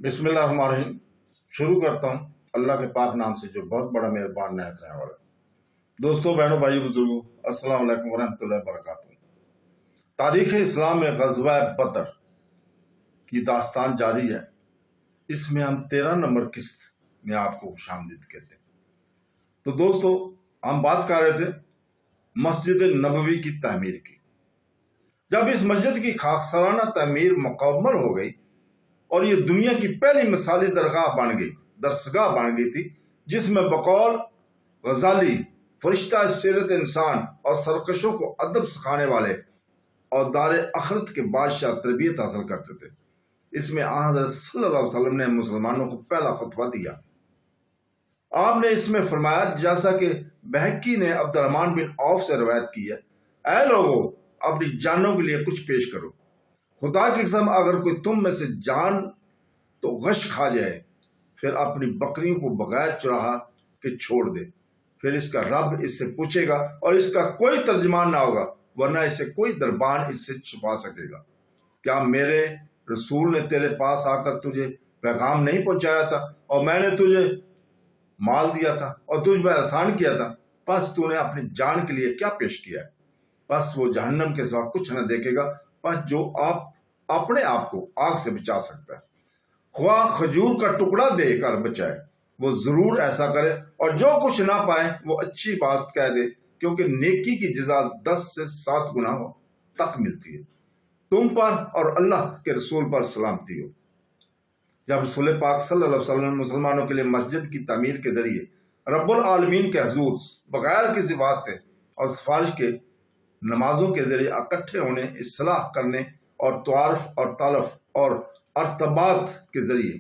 بسم اللہ الرحمن الرحیم۔ شروع کرتا ہوں اللہ کے پاک نام سے جو بہت بڑا مہربان نہایت رحم والا۔ دوستوں، بہنوں، بھائیو، بزرگوں، السلام علیکم ورحمۃ اللہ وبرکاتہ۔ تاریخ اسلام میں غزوہ بدر کی داستان جاری ہے۔ اس میں ہم 13 نمبر قسط میں آپ کو خوش آمدید کہتے ہیں۔ تو دوستوں، ہم بات کر رہے تھے مسجد نبوی کی تعمیر کی۔ جب اس مسجد کی خاکسارانہ تعمیر مکمل ہو گئی اور یہ دنیا کی پہلی مثالی درسگاہ بن گئی تھی، جس میں بقول غزالی فرشتہ سیرت انسان اور سرکشوں کو ادب سکھانے والے اور دار آخرت کے بادشاہ تربیت حاصل کرتے تھے۔ اس میں حضرت صلی اللہ علیہ وسلم نے مسلمانوں کو پہلا خطبہ دیا۔ آپ نے اس میں فرمایا، جیسا کہ بہقی نے عبد الرحمن بن عوف سے روایت کی ہے، اے لوگو، اپنی جانوں کے لیے کچھ پیش کرو۔ خدا کی قسم، اگر کوئی تم میں سے جان تو غش کھا جائے، پھر اپنی بکریوں کو بغیر چراہا کے چھوڑ دے، پھر اس کا رب اس سے پوچھے گا اور اس کا کوئی ترجمان نہ ہوگا، ورنہ اسے کوئی دربان اس سے چھپا سکے گا۔ کیا میرے رسول نے تیرے پاس آ کر تجھے پیغام نہیں پہنچایا تھا، اور میں نے تجھے مال دیا تھا اور تجھ پر احسان کیا تھا؟ پس تو نے اپنی جان کے لیے کیا پیش کیا ہے؟ پس وہ جہنم کے سوا کچھ نہ دیکھے گا، پس جو آپ اپنے آپ کو آگ سے بچا سکتا ہے، خواہ کھجور کا ٹکڑا دے کر بچائے، وہ ضرور ایسا کرے، اور جو کچھ نہ پائے وہ اچھی بات کہہ دے، کیونکہ نیکی کی جزا 10 سے 7 گنا تک ملتی ہے۔ تم پر اور اللہ کے رسول پر سلامتی ہو۔ جب رسول پاک صلی اللہ علیہ وسلم نے مسلمانوں کے لیے مسجد کی تعمیر کے ذریعے رب العالمین کے حضور بغیر کسی واسطے اور سفارش کے نمازوں کے ذریعے اکٹھے ہونے، اصلاح کرنے اور تعارف اور تعلف اور ارتباط کے ذریعے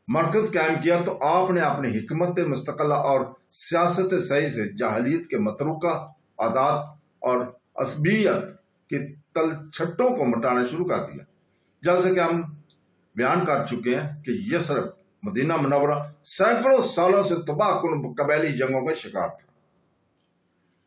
مرکز قائم کیا، تو آپ نے اپنی حکمت مستقلہ اور سیاست صحیح سے جاہلیت کے متروکہ عادات اور عصبیت کے تلچھٹوں کو مٹانا شروع کر دیا۔ جیسے کہ ہم بیان کر چکے ہیں کہ یثرب، مدینہ منورہ، سینکڑوں سالوں سے تباہ کن قبیلی جنگوں کا شکار تھا،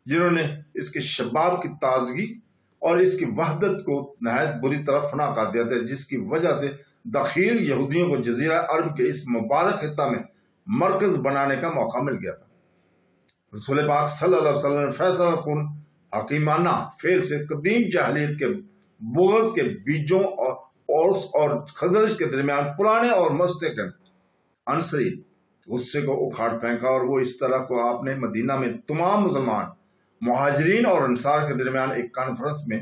جنہوں نے اس کے شباب کی تازگی اور اس کی وحدت کو نہایت بری طرح فنا کر دیا تھا، جس کی وجہ سے دخیل یہودیوں کو جزیرہ عرب کے اس مبارک خطہ میں مرکز بنانے کا موقع مل گیا تھا۔ رسول پاک صلی اللہ علیہ وسلم نے فیصلہ کن حکیمانہ فعل سے قدیم جاہلیت کے بغض کے بیجوں اور اوس اور خزرج کے درمیان پرانے اور مستحکم عنصری غصے کو اکھاڑ پھینکا، اور وہ اس طرح کو آپ نے مدینہ میں تمام مسلمان مہاجرین اور انصار کے درمیان ایک کانفرنس میں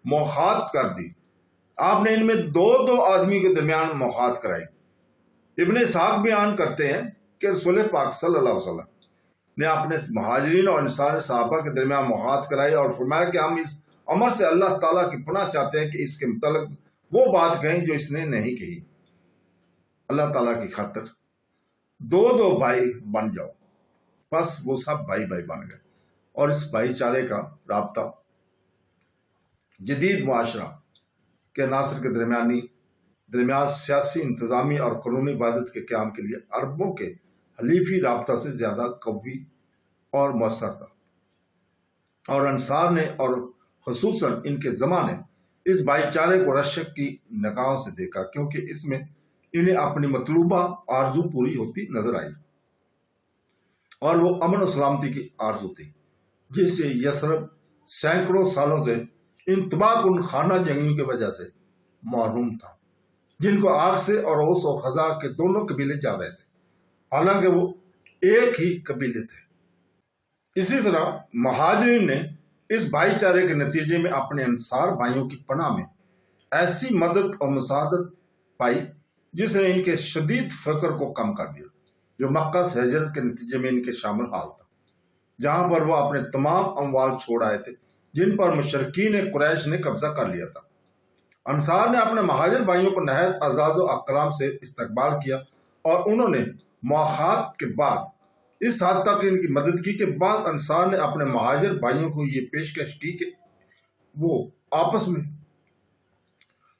موخات کر دی۔ آپ نے ان میں 2 آدمی کے درمیان موخات کرائی۔ ابن اسحاق بیان کرتے ہیں کہ رسول پاک صلی اللہ علیہ وسلم نے اپنے مہاجرین اور انصار صحابہ کے درمیان موخات کرائی اور فرمایا کہ ہم اس امر سے اللہ تعالیٰ کی پناہ چاہتے ہیں کہ اس کے متعلق وہ بات کہیں جو اس نے نہیں کہی۔ اللہ تعالیٰ کی خاطر 2 بھائی بن جاؤ۔ بس وہ سب بھائی بن گئے، اور اس بھائی چارے کا رابطہ جدید معاشرہ کے عناصر کے درمیان سیاسی، انتظامی اور قانونی وحدت کے قیام کے لیے عربوں کے حلیفی رابطہ سے زیادہ قوی اور مؤثر تھا، اور انصار نے اور خصوصاً ان کے زمانے اس بھائی چارے کو رشک کی نگاہوں سے دیکھا، کیونکہ اس میں انہیں اپنی مطلوبہ آرزو پوری ہوتی نظر آئی، اور وہ امن و سلامتی کی آرزو تھی، جس سے یثرب سینکڑوں سالوں سے ان تباہ کن خانہ جنگیوں کی وجہ سے محروم تھا، جن کو آگ سے اور اوس و خزا کے دونوں قبیلے جا رہے تھے، حالانکہ وہ ایک ہی قبیلے تھے۔ اسی طرح مہاجرین نے اس بھائی چارے کے نتیجے میں اپنے انصار بھائیوں کی پناہ میں ایسی مدد اور مساعدت پائی جس نے ان کے شدید فقر کو کم کر دیا، جو مکہ سے ہجرت کے نتیجے میں ان کے شامل حال تھا، جہاں پر وہ اپنے تمام اموال چھوڑ آئے تھے، جن پر مشرکین قریش نے قبضہ کر لیا تھا۔ انصار نے اپنے مہاجر بھائیوں کو نہایت اعزاز و اکرام سے استقبال کیا، اور انہوں نے مواخات کے بعد اس حد تک ان کی مدد کی کہ بعد انصار نے اپنے مہاجر بھائیوں کو یہ پیشکش کی کہ وہ آپس میں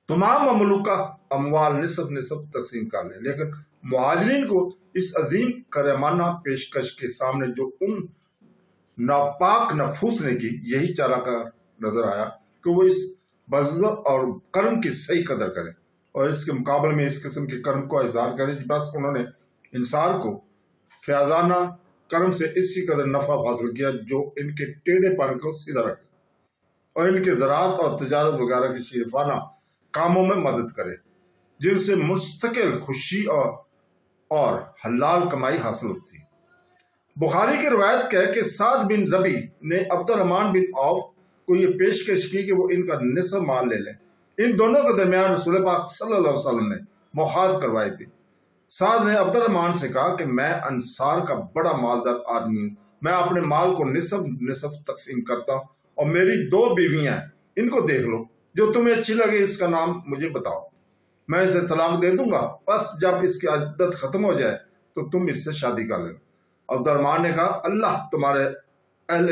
تمام مملوکہ اموال نصف تقسیم کر لیں، لیکن مہاجرین کو اس عظیم کرمانہ پیشکش کے سامنے جو ان ناپاک نفوس نے کی، یہی چارہ کار نظر آیا کہ وہ اس بذل اور کرم کی صحیح قدر کریں اور اس کے مقابلے میں اس قسم کے کرم کو اظہار کرے، بس انہوں نے انسان کو فیاضانہ کرم سے اسی قدر نفع حاصل کیا جو ان کے ٹیڑھے پن کو سیدھا رکھے اور ان کے زراعت اور تجارت وغیرہ کے شریفانہ کاموں میں مدد کرے، جن سے مستقل خوشی اور حلال کمائی حاصل ہوتی۔ بخاری کی روایت ہے کہ سعد بن ربی نے عبد الرحمن بن عوف کو یہ پیشکش کی کہ وہ ان کا نصف مال لے لیں۔ ان دونوں کے درمیان رسول پاک صلی اللہ علیہ وسلم نے مخاض کروائی تھی۔ سعد نے عبد الرحمن سے کہا کہ میں انصار کا بڑا مالدار آدمی ہوں، میں اپنے مال کو نصف تقسیم کرتا ہوں، اور میری 2 بیویاں ہیں، ان کو دیکھ لو، جو تمہیں اچھی لگے اس کا نام مجھے بتاؤ، میں اسے طلاق دے دوں گا، بس جب اس کی عدت ختم ہو جائے تو تم اس سے شادی کر لینا۔ عبد الرحمن نے کہا اللہ تمہارے اہل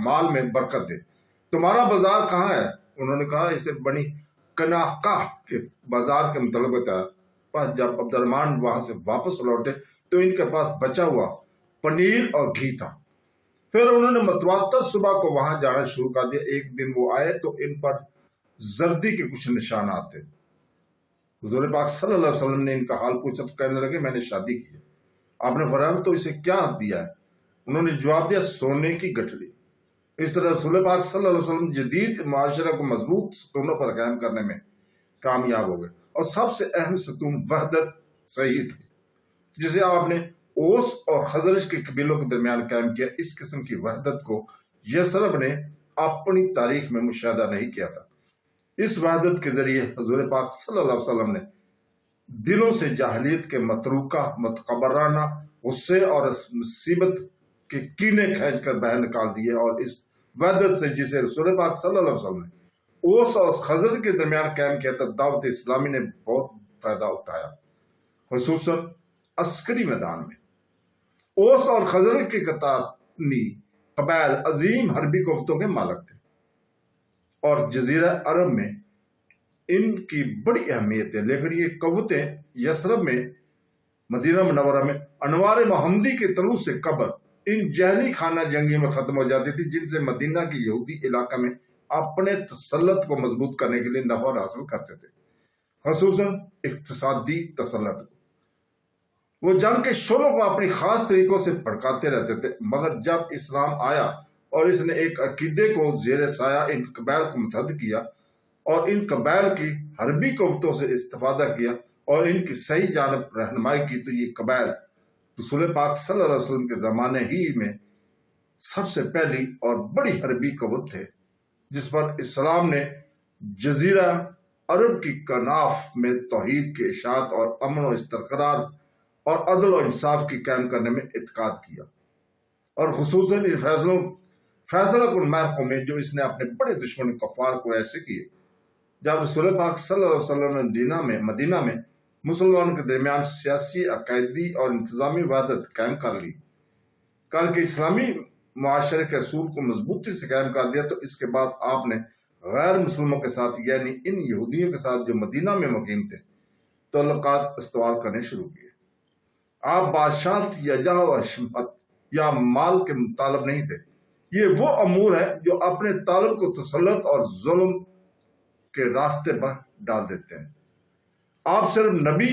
مال میں برکت دے، تمہارا بازار کہاں ہے؟ انہوں نے کہا اسے بنی کناقہ کے بازار کے متعلق بتایا۔ بس جب عبد الرحمن وہاں سے واپس لوٹے تو ان کے پاس بچا ہوا پنیر اور گھی تھا۔ پھر انہوں نے متواتر صبح کو وہاں جانا شروع کر دیا۔ ایک دن وہ آئے تو ان پر زردی کے کچھ نشانات تھے۔ حضور پاک صلی اللہ علیہ وسلم نے ان کا حال پوچھا تو کہنے لگے میں نے شادی کی ہے۔ آپ نے فرمایا تو اسے کیا دیا ہے؟ انہوں نے جواب دیا سونے کی گٹھڑی۔ اس طرح رسول پاک صلی اللہ علیہ وسلم جدید معاشرہ کو مضبوط ستونوں پر قائم کرنے میں کامیاب ہو گئے، اور سب سے اہم ستون وحدت صحیح تھی جسے آپ نے اوس اور خزرج کے قبیلوں کے درمیان قائم کیا۔ اس قسم کی وحدت کو یثرب نے اپنی تاریخ میں مشاہدہ نہیں کیا تھا۔ اس وحدت کے ذریعے حضور پاک صلی اللہ علیہ وسلم نے دلوں سے جاہلیت کے متروکہ متکبرانہ غصے اور مصیبت کے کینے کھینچ کر باہر نکال دیے، اور اس وحدت سے جسے رسول پاک صلی اللہ علیہ وسلم نے اوس اور خزرج کے درمیان قائم کیا تھا، دعوت اسلامی نے بہت فائدہ اٹھایا، خصوصاً عسکری میدان میں۔ اوس اور خزرج کے قبائل عظیم حربی قوتوں کے مالک تھے، اور جزیرہ عرب میں ان کی بڑی اہمیت ہے، لیکن یہ قوتیں یثرب میں مدینہ منورہ میں انوار محمدی کے طلوع سے قبل ان جہلی خانہ جنگی میں ختم ہو جاتی تھی، جن سے مدینہ کے یہودی علاقہ میں اپنے تسلط کو مضبوط کرنے کے لیے نفع حاصل کرتے تھے، خصوصاً اقتصادی تسلط کو۔ وہ جنگ کے شعلوں کو اپنی خاص طریقوں سے بھڑکاتے رہتے تھے، مگر جب اسلام آیا اور اس نے ایک عقیدے کو زیر سایہ ان قبائل کو متحد کیا اور ان قبائل کی حربی قوتوں سے استفادہ کیا اور ان کی صحیح جانب رہنمائی کی، تو یہ قبائل رسول پاک صلی اللہ علیہ وسلم کے زمانے ہی میں سب سے پہلی اور بڑی حربی قوت تھے جس پر اسلام نے جزیرہ عرب کی کناف میں توحید کے اشاعت اور امن و استقرار اور عدل و انصاف کی قائم کرنے میں اعتقاد کیا، اور خصوصاً ان فیصلہ کن معرکوں میں جو اس نے اپنے بڑے دشمن کفار قریش سے کیے۔ جب رسول پاک صلی اللہ علیہ وسلم نے مدینہ میں مسلمانوں کے درمیان سیاسی، عقائدی اور انتظامی وحدت قائم کر کے اسلامی معاشرے کے اصول کو مضبوطی سے قائم کر دیا، تو اس کے بعد آپ نے غیر مسلموں کے ساتھ یعنی ان یہودیوں کے ساتھ جو مدینہ میں مقیم تھے تعلقات استوار کرنے شروع کیے۔ آپ بادشاہت یا جاہ و حشمت یا مال کے طالب نہیں تھے، یہ وہ امور ہیں جو اپنے طالب کو تسلط اور ظلم کے راستے پر ڈال دیتے ہیں۔ آپ صرف نبی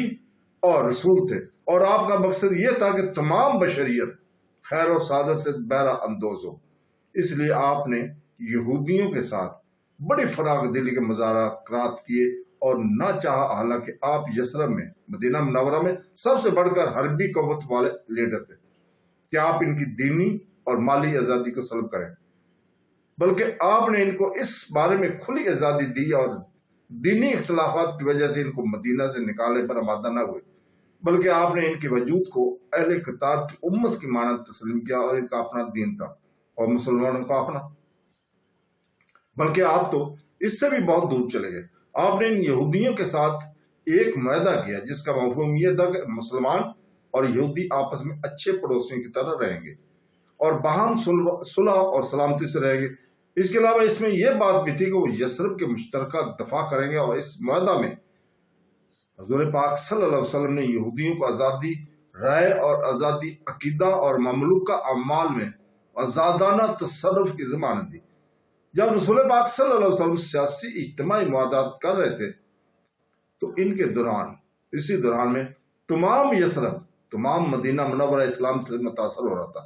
اور رسول تھے، اور آپ کا مقصد یہ تھا کہ تمام بشریت خیر و سعادت سے بہرہ اندوز ہو۔ اس لیے آپ نے یہودیوں کے ساتھ بڑی فراغ دلی کے مذاکرات کیے اور نہ چاہا، حالانکہ آپ یثرب میں مدینہ منورہ میں سب سے بڑھ کر حربی قوت والے لیڈر تھے، کہ آپ ان کی دینی اور مالی آزادی کو سلب کریں، بلکہ آپ نے ان کو اس بارے میں کھلی آزادی دی اور دینی اختلافات کی وجہ سے ان کو مدینہ سے نکالنے پر آمادہ نہ ہوئے، بلکہ آپ نے ان کے وجود کو اہل کتاب کی امت کی مانند تسلیم کیا، اور ان کا اپنا دین تھا اور مسلمانوں کا اپنا۔ بلکہ آپ تو اس سے بھی بہت دور چلے گئے، آپ نے ان یہودیوں کے ساتھ ایک معاہدہ کیا جس کا مفہوم یہ تھا کہ مسلمان اور یہودی آپس میں اچھے پڑوسیوں کی طرح رہیں گے اور باہم صلح اور سلامتی سے رہیں گے۔ اس کے علاوہ اس میں یہ بات بھی تھی کہ وہ یثرب کے مشترکہ دفاع کریں گے، اور اس معاہدہ میں حضور پاک صلی اللہ علیہ وسلم نے یہودیوں کو آزادی رائے اور آزادی عقیدہ اور مملوکہ اعمال میں آزادانہ تصرف کی ضمانت دی۔ جب رسول پاک صلی اللہ علیہ وسلم سیاسی اجتماعی معاہدات کر رہے تھے تو ان کے دوران اسی دوران میں تمام یثرب تمام مدینہ منورہ اسلام سے متاثر ہو رہا تھا،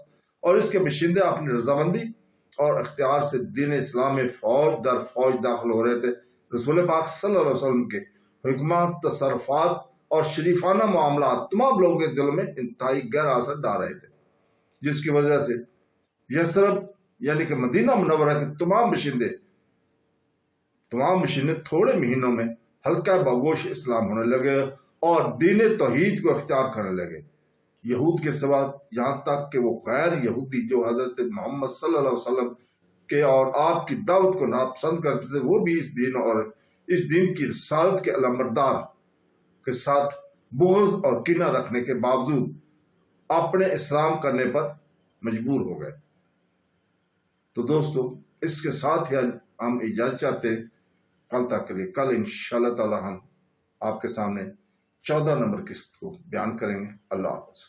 اور اس کے باشندے اپنی رضامندی اور اختیار سے دین اسلام میں فوج در فوج داخل ہو رہے تھے۔ رسول پاک صلی اللہ علیہ وسلم کے حکمات، تصرفات اور شریفانہ معاملات تمام لوگوں کے دلوں میں انتہائی گہرا اثر ڈال رہے تھے، جس کی وجہ سے یثرب یعنی کہ مدینہ منورہ کے تمام باشندے تھوڑے مہینوں میں ہلکا بگوش اسلام ہونے لگے اور دین توحید کو اختیار کرنے لگے۔ یہود کے سوا یہاں تک کہ وہ غیر یہودی جو حضرت محمد صلی اللہ علیہ وسلم کے اور آپ کی دعوت کو ناپسند کرتے تھے، وہ بھی اس دین کی رسالت کے علمبردار کے ساتھ بغض اور کینہ رکھنے کے باوجود اپنے اسلام کرنے پر مجبور ہو گئے۔ تو دوستو، اس کے ساتھ ہی ہم اجازت چاہتے ہیں کل تک کے لیے۔ کل انشاءاللہ تعالی ہم آپ کے سامنے 14 نمبر قسط کو بیان کریں گے۔ اللہ حافظ۔